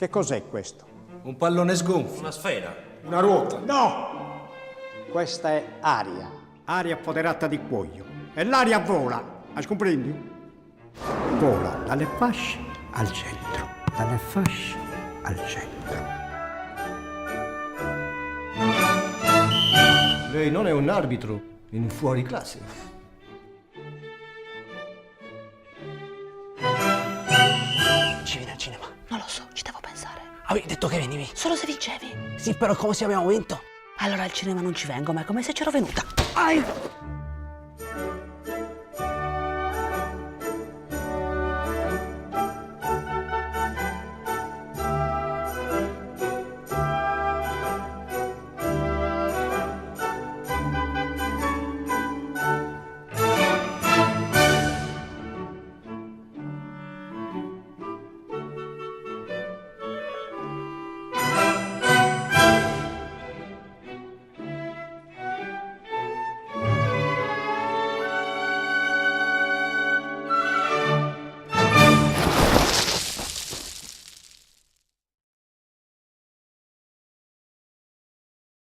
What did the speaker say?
Che cos'è questo? Un pallone sgonfio. Una sfera. Una ruota. No! Questa è aria. Aria appoderata di cuoio. E l'aria vola. Hai comprendi? Vola dalle fasce al centro. Dalle fasce al centro. Lei non è un arbitro in fuori classe. Ci vieni al cinema? Non lo so, ci devo pensare. Avevi detto che venivi? Solo se vincevi. Sì, però come se abbiamo vinto? Allora al cinema non ci vengo, ma è come se c'ero venuta. Ai!